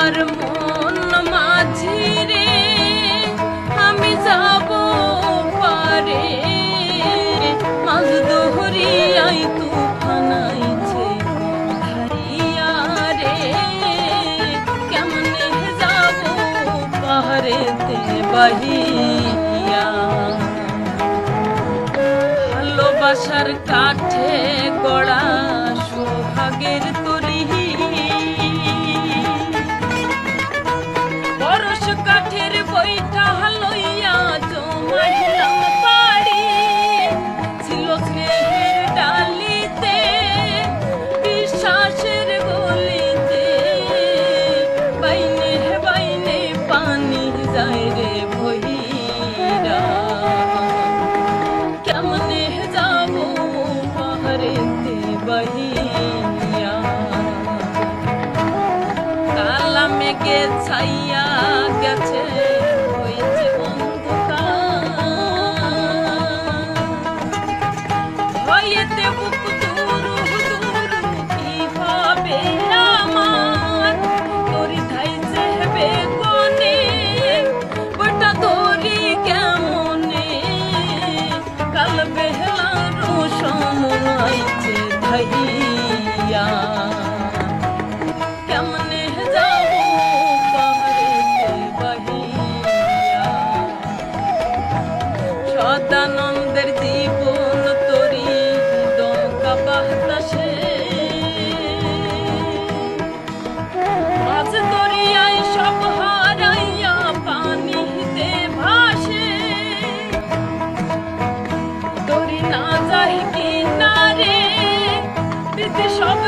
আমার মন মাঝি রে আমি যাব পারে মাঝ দোহরিয়াই তুফান আইছে ধারিয়া রে কেমনে যাব পাহাড়েতে বাহিয়া ভালোবাসার কাঠে গড়া সোহাগের তরি পরশ কাঠের বইটা লইয়া জমাইলাম পাড়ি ছিল স্নেহের ডালিতে বিশ্বাসের গলিতে বাইনে বাইনে পানি যায় রে ভইরা কেমনে যাব পাহাড়েতে বাহিয়া কালা মেঘে ছাইয়া গেছে হয়েছে অন্ধকার হয়েতে বুক দুরু দুরু কি হবে আমার তোরি ধাইছে বেগনে ওটা ধরি কেমনে কাল বেহলারও সময়ছে ধাইয়া কেমনে যাব পাহাড়েতে বাহিয়া সদানন্দের জীবন তরি দমকা বাতাসে মাঝ দরিয়ায় সব হারাইয়া পানিতে ভাসে দড়ি না যায় কিনারে প্রীতি সব